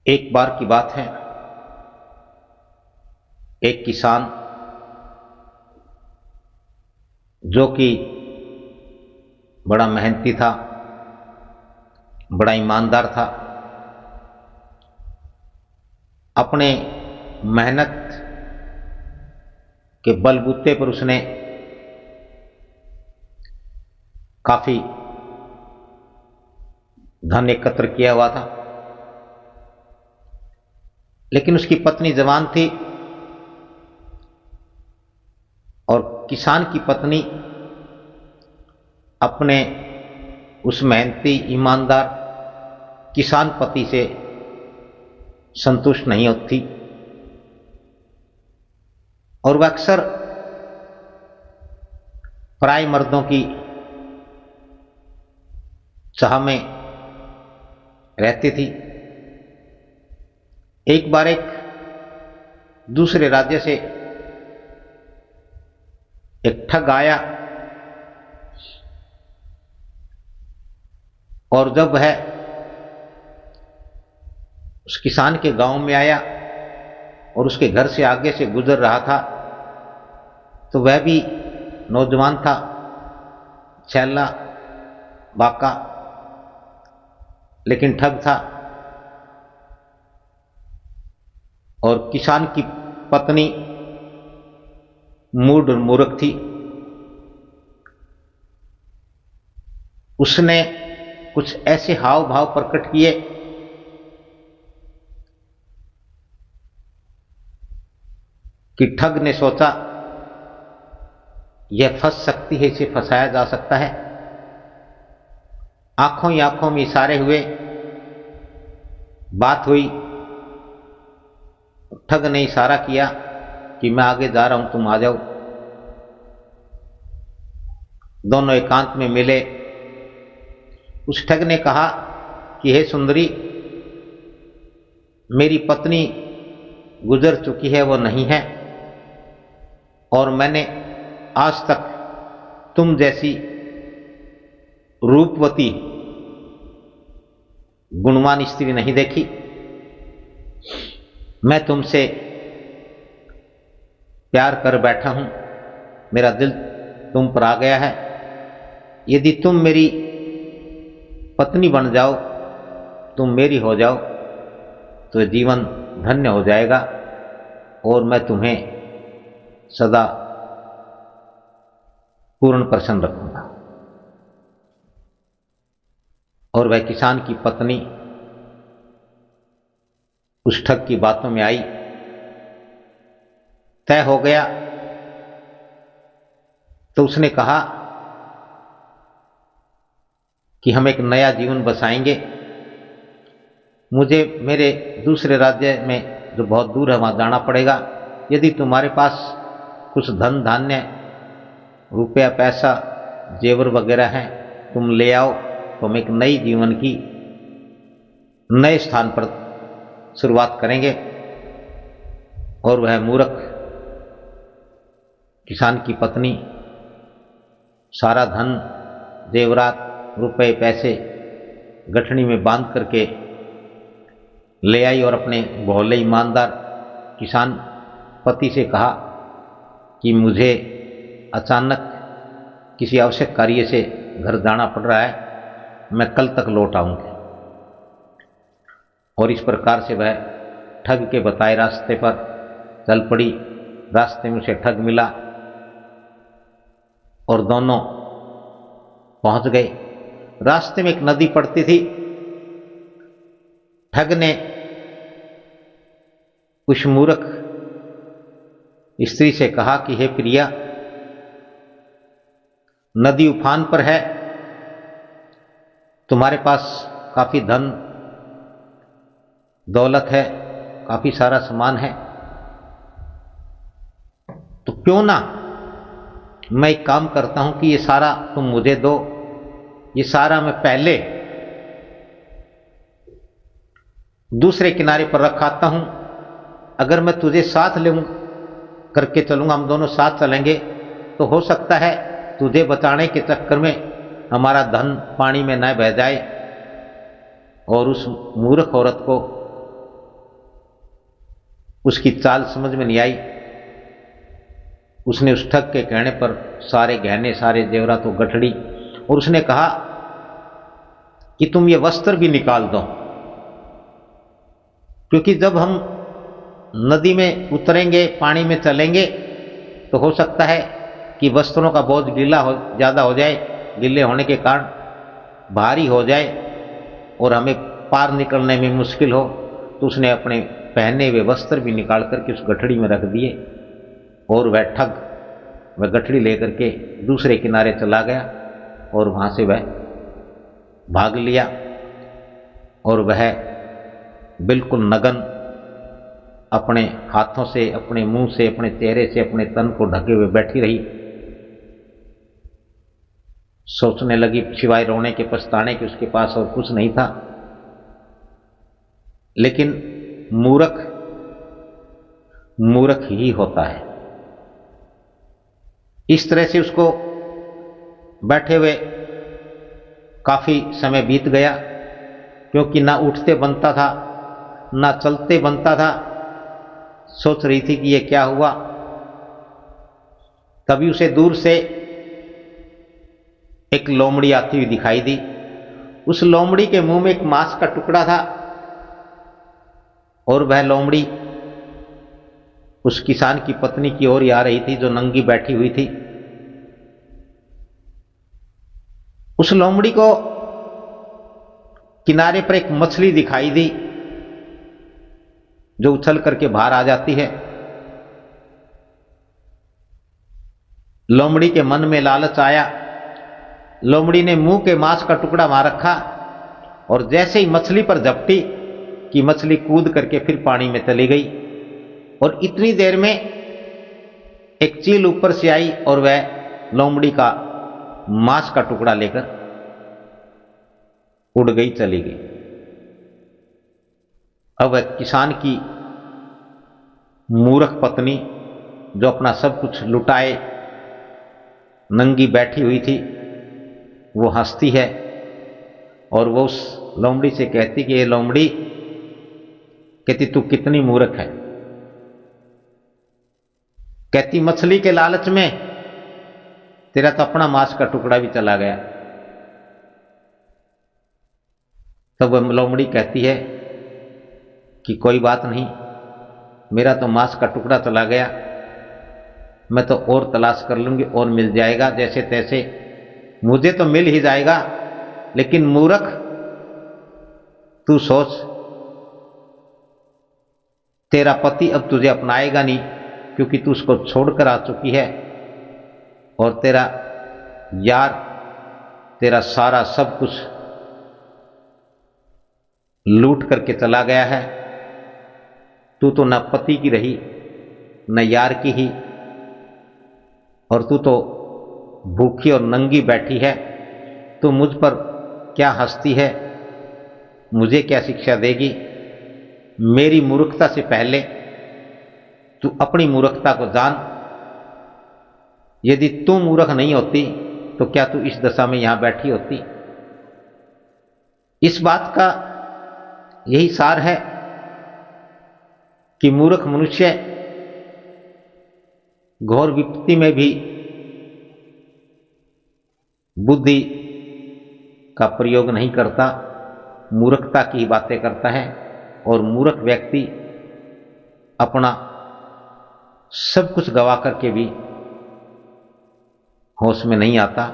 एक बार की बात है, एक किसान जो कि बड़ा मेहनती था, बड़ा ईमानदार था, अपने मेहनत के बलबूते पर उसने काफी धन एकत्र किया हुआ था। लेकिन उसकी पत्नी जवान थी और किसान की पत्नी अपने उस मेहनती ईमानदार किसान पति से संतुष्ट नहीं होती और वह अक्सर पराए मर्दों की चाह में रहती थी। एक बार एक दूसरे राज्य से एक ठग आया और जब वह उस किसान के गांव में आया और उसके घर से आगे से गुजर रहा था तो वह भी नौजवान था, छैला बाका, लेकिन ठग था। और किसान की पत्नी मूढ़ और मूर्ख थी। उसने कुछ ऐसे हाव भाव प्रकट किए कि ठग ने सोचा यह फंस सकती है, इसे फंसाया जा सकता है। आंखों ही आंखों में इशारे हुए, बात हुई। ठग ने इशारा किया कि मैं आगे जा रहा हूं, तुम आ जाओ। दोनों एकांत में मिले। उस ठग ने कहा कि हे सुंदरी, मेरी पत्नी गुजर चुकी है, वो नहीं है, और मैंने आज तक तुम जैसी रूपवती गुणवान स्त्री नहीं देखी। मैं तुमसे प्यार कर बैठा हूं, मेरा दिल तुम पर आ गया है। यदि तुम मेरी पत्नी बन जाओ, तुम मेरी हो जाओ, तो जीवन धन्य हो जाएगा और मैं तुम्हें सदा पूर्ण प्रसन्न रखूंगा। और वह किसान की पत्नी उस ठग की बातों में आई। तय हो गया तो उसने कहा कि हम एक नया जीवन बसाएंगे। मुझे मेरे दूसरे राज्य में जो बहुत दूर है वहां जाना पड़ेगा। यदि तुम्हारे पास कुछ धन धान्य, रुपया पैसा, जेवर वगैरह हैं, तुम ले आओ, तो हम एक नई जीवन की नए स्थान पर शुरुआत करेंगे। और वह मूर्ख किसान की पत्नी सारा धन, जेवरात, रुपए पैसे गठनी में बांध करके ले आई और अपने भोले ईमानदार किसान पति से कहा कि मुझे अचानक किसी आवश्यक कार्य से घर जाना पड़ रहा है, मैं कल तक लौट आऊंगी। और इस प्रकार से वह ठग के बताए रास्ते पर चल पड़ी। रास्ते में उसे ठग मिला और दोनों पहुंच गए। रास्ते में एक नदी पड़ती थी। ठग ने उस मूर्ख स्त्री से कहा कि हे प्रिया, नदी उफान पर है, तुम्हारे पास काफी धन दौलत है, काफी सारा सामान है, तो क्यों ना मैं एक काम करता हूं कि ये सारा तुम मुझे दो, ये सारा मैं पहले दूसरे किनारे पर रखाता हूं। अगर मैं तुझे साथ ले करके चलूंगा, हम दोनों साथ चलेंगे, तो हो सकता है तुझे बचाने के चक्कर में हमारा धन पानी में न बह जाए और उस मूर्ख औरत को उसकी चाल समझ में नहीं आई। उसने उस ठग के कहने पर सारे गहने, सारे जेवरात को गठड़ी, और उसने कहा कि तुम ये वस्त्र भी निकाल दो, क्योंकि जब हम नदी में उतरेंगे, पानी में चलेंगे, तो हो सकता है कि वस्त्रों का बोझ ज़्यादा हो जाए, गीले होने के कारण भारी हो जाए और हमें पार निकलने में मुश्किल हो। तो उसने अपने पहने हुए वस्त्र भी निकाल करके उस गठड़ी में रख दिए, और वह ठग वह गठड़ी लेकर के दूसरे किनारे चला गया और वहाँ से वह भाग लिया। और वह बिल्कुल नग्न अपने हाथों से, अपने मुंह से, अपने चेहरे से, अपने तन को ढके हुए बैठी रही। सोचने लगी, सिवाय रोने के, पछताने के उसके पास और कुछ नहीं था। लेकिन मूर्ख मूर्ख ही होता है। इस तरह से उसको बैठे हुए काफी समय बीत गया, क्योंकि ना उठते बनता था, ना चलते बनता था। सोच रही थी कि ये क्या हुआ। तभी उसे दूर से एक लोमड़ी आती हुई दिखाई दी। उस लोमड़ी के मुंह में एक मांस का टुकड़ा था, और वह लोमड़ी उस किसान की पत्नी की ओर आ रही थी, जो नंगी बैठी हुई थी। उस लोमड़ी को किनारे पर एक मछली दिखाई दी, जो उछल करके बाहर आ जाती है। लोमड़ी के मन में लालच आया। लोमड़ी ने मुंह के मांस का टुकड़ा वहां रखा, और जैसे ही मछली पर झपटी कि मछली कूद करके फिर पानी में चली गई। और इतनी देर में एक चील ऊपर से आई और वह लोमड़ी का मांस का टुकड़ा लेकर उड़ गई, चली गई। अब वह किसान की मूर्ख पत्नी, जो अपना सब कुछ लुटाए नंगी बैठी हुई थी, वो हंसती है और वो उस लोमड़ी से कहती कि ये लोमड़ी, कहती तू कितनी मूर्ख है। कहती मछली के लालच में तेरा तो अपना मांस का टुकड़ा भी चला गया। तब वह लोमड़ी कहती है कि कोई बात नहीं, मेरा तो मांस का टुकड़ा चला गया, मैं तो और तलाश कर लूंगी और मिल जाएगा, जैसे तैसे मुझे तो मिल ही जाएगा। लेकिन मूर्ख, तू सोच, तेरा पति अब तुझे अपनाएगा नहीं, क्योंकि तू उसको छोड़कर आ चुकी है, और तेरा यार तेरा सारा सब कुछ लूट करके चला गया है। तू तो न पति की रही, न यार की ही, और तू तो भूखी और नंगी बैठी है। तू मुझ पर क्या हंसती है, मुझे क्या शिक्षा देगी? मेरी मूर्खता से पहले तू अपनी मूर्खता को जान। यदि तू मूर्ख नहीं होती तो क्या तू इस दशा में यहां बैठी होती? इस बात का यही सार है कि मूर्ख मनुष्य घोर विपत्ति में भी बुद्धि का प्रयोग नहीं करता, मूर्खता की ही बातें करता है। और मूर्ख व्यक्ति अपना सब कुछ गवा करके भी होश में नहीं आता।